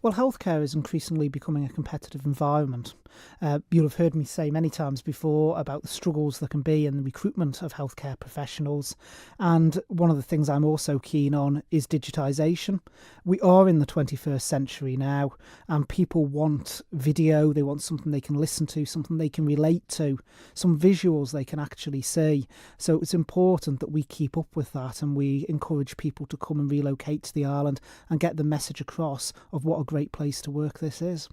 Well, healthcare is increasingly becoming a competitive environment. You'll have heard me say many times before about the struggles there can be in the recruitment of healthcare professionals. And one of the things I'm also keen on is digitisation. We are in the 21st century now, and people want video, they want something they can listen to, something they can relate to, some visuals they can actually see. So it's important that we keep up with that and we encourage people to come and relocate to the island and get the message across of what a great place to work this is.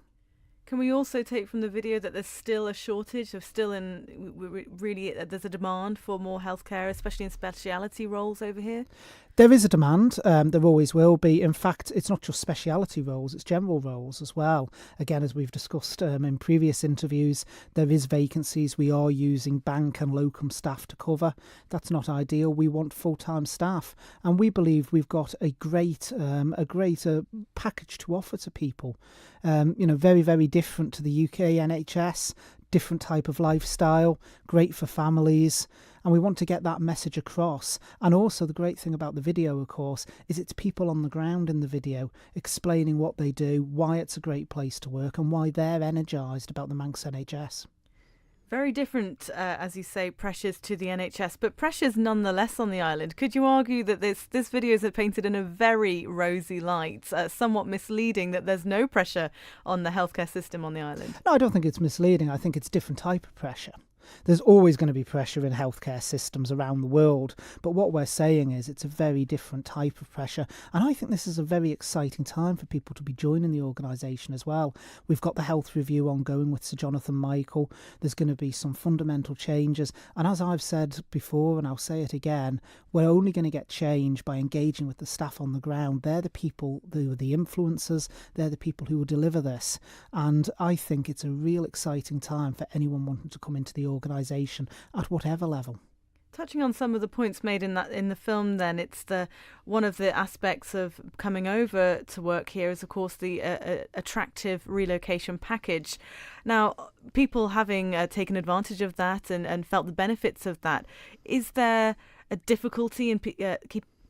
Can we also take from the video that there's still a shortage of really there's a demand for more healthcare, especially in speciality roles over here? There is a demand, there always will be. In fact, it's not just speciality roles, it's general roles as well. Again, as we've discussed in previous interviews, there is vacancies we are using bank and locum staff to cover. That's not ideal. We want full-time staff, and we believe we've got a great package to offer to people. Very, very different to the UK NHS, different type of lifestyle, great for families. And we want to get that message across. And also the great thing about the video, of course, is it's people on the ground in the video explaining what they do, why it's a great place to work and why they're energised about the Manx NHS. Very different, as you say, pressures to the NHS, but pressures nonetheless on the island. Could you argue that this video is painted in a very rosy light, somewhat misleading that there's no pressure on the healthcare system on the island? No, I don't think it's misleading. I think it's a different type of pressure. There's always going to be pressure in healthcare systems around the world, but what we're saying is it's a very different type of pressure, and I think this is a very exciting time for people to be joining the organisation as well. We've got the health review ongoing with Sir Jonathan Michael. There's going to be some fundamental changes, and as I've said before, and I'll say it again, we're only going to get change by engaging with the staff on the ground. They're the people who are the influencers, they're the people who will deliver this, and I think it's a real exciting time for anyone wanting to come into the organisation at whatever level. Touching on some of the points made in the film, then it's one of the aspects of coming over to work here is, of course, the attractive relocation package. Now, people having taken advantage of that and felt the benefits of that, is there a difficulty in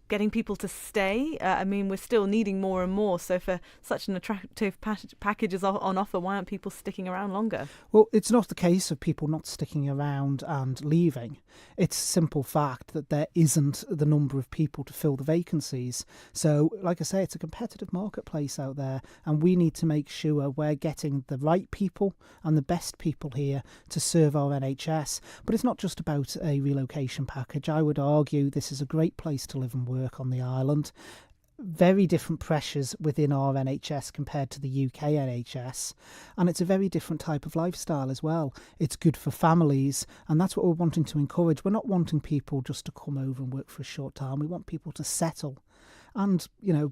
getting people to stay? I mean, we're still needing more and more. So for such an attractive package is on offer, why aren't people sticking around longer? Well, it's not the case of people not sticking around and leaving. It's a simple fact that there isn't the number of people to fill the vacancies. So, like I say, it's a competitive marketplace out there, and we need to make sure we're getting the right people and the best people here to serve our NHS. But it's not just about a relocation package. I would argue this is a great place to live and work on the island. Very different pressures within our NHS compared to the UK NHS, and it's a very different type of lifestyle as well. It's good for families, and that's what we're wanting to encourage. We're not wanting people just to come over and work for a short time. We want people to settle and,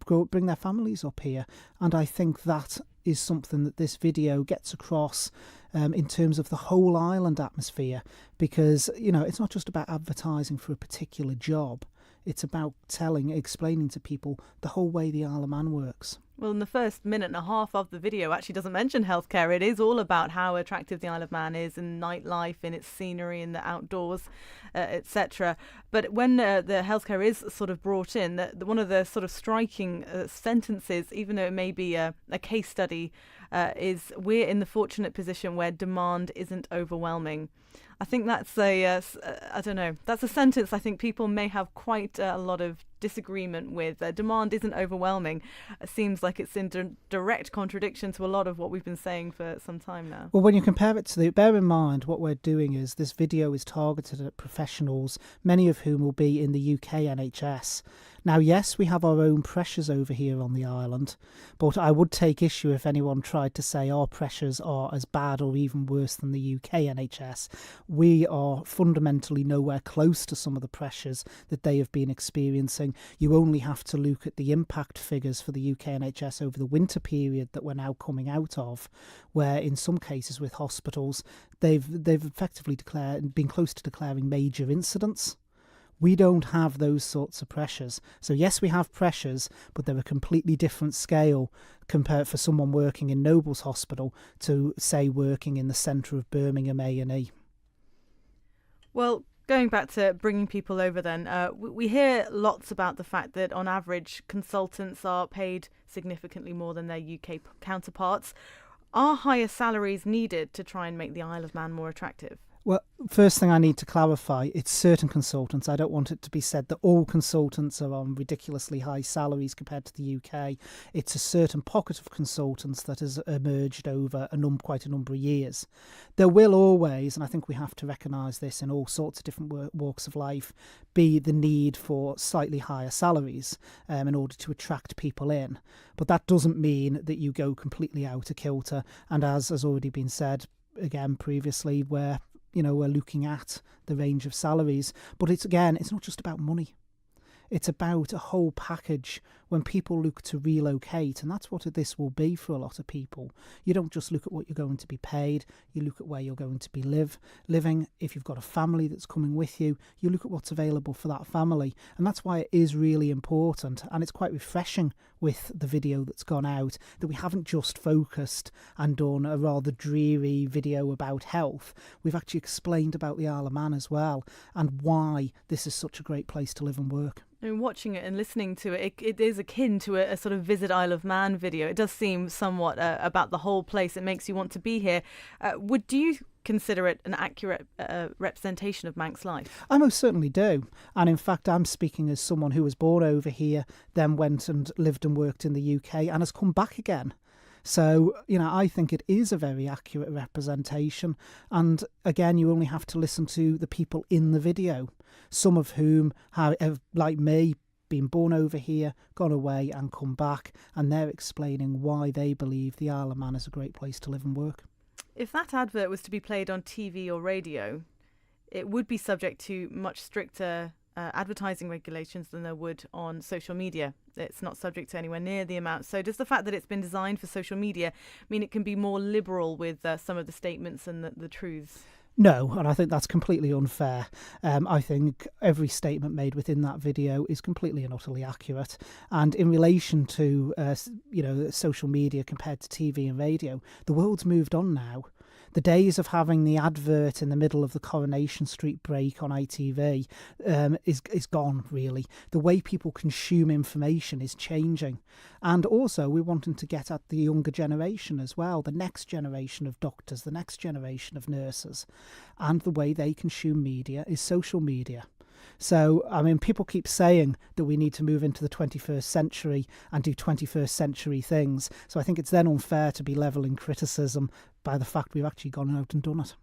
go bring their families up here, and I think that is something that this video gets across in terms of the whole island atmosphere, because it's not just about advertising for a particular job. It's about explaining to people the whole way the Isle of Man works. Well, in the first minute and a half of the video actually doesn't mention healthcare. It is all about how attractive the Isle of Man is in nightlife, in its scenery, in the outdoors, etc. But when the healthcare is sort of brought in, one of the sort of striking sentences, even though it may be a case study, is we're in the fortunate position where demand isn't overwhelming. I think that's that's a sentence I think people may have quite a lot of disagreement with. Demand isn't overwhelming. It seems like it's in direct contradiction to a lot of what we've been saying for some time now. Well, when you compare it to bear in mind what we're doing is this video is targeted at professionals, many of whom will be in the UK NHS. Now, yes, we have our own pressures over here on the island, but I would take issue if anyone tried to say our pressures are as bad or even worse than the UK NHS. We are fundamentally nowhere close to some of the pressures that they have been experiencing. You only have to look at the impact figures for the UK NHS over the winter period that we're now coming out of, where in some cases with hospitals, they've effectively been close to declaring major incidents. We don't have those sorts of pressures. So yes, we have pressures, but they're a completely different scale compared for someone working in Noble's Hospital to, say, working in the centre of Birmingham A&E. Well, Going back to bringing people over then, we hear lots about the fact that on average consultants are paid significantly more than their UK counterparts. Are higher salaries needed to try and make the Isle of Man more attractive? Well, first thing I need to clarify, it's certain consultants. I don't want it to be said that all consultants are on ridiculously high salaries compared to the UK. It's a certain pocket of consultants that has emerged over quite a number of years. There will always, and I think we have to recognise this in all sorts of different walks of life, be the need for slightly higher salaries in order to attract people in. But that doesn't mean that you go completely out of kilter. And as has already been said again previously, we're looking at the range of salaries. But it's not just about money. It's about a whole package when people look to relocate, and that's what this will be for a lot of people. You don't just look at what you're going to be paid, you look at where you're going to be living. If you've got a family that's coming with you, you look at what's available for that family. And that's why it is really important, and it's quite refreshing with the video that's gone out, that we haven't just focused and done a rather dreary video about health. We've actually explained about the Isle of Man as well, and why this is such a great place to live and work. And watching it and listening to it, it is akin to a sort of Visit Isle of Man video. It does seem somewhat about the whole place. It makes you want to be here. Do you consider it an accurate representation of Manx life? I most certainly do. And in fact, I'm speaking as someone who was born over here, then went and lived and worked in the UK and has come back again. So, I think it is a very accurate representation. And again, you only have to listen to the people in the video, some of whom have, like me, been born over here, gone away and come back, and they're explaining why they believe the Isle of Man is a great place to live and work. If that advert was to be played on TV or radio, it would be subject to much stricter advertising regulations than there would on social media. It's not subject to anywhere near the amount. So does the fact that it's been designed for social media mean it can be more liberal with some of the statements and the truths? No, and I think that's completely unfair. I think every statement made within that video is completely and utterly accurate. And in relation to social media compared to TV and radio, the world's moved on now. The days of having the advert in the middle of the Coronation Street break on ITV is gone, really. The way people consume information is changing. And also, we're wanting to get at the younger generation as well, the next generation of doctors, the next generation of nurses. And the way they consume media is social media. So, people keep saying that we need to move into the 21st century and do 21st century things. So I think it's then unfair to be levelling criticism by the fact we've actually gone out and done it.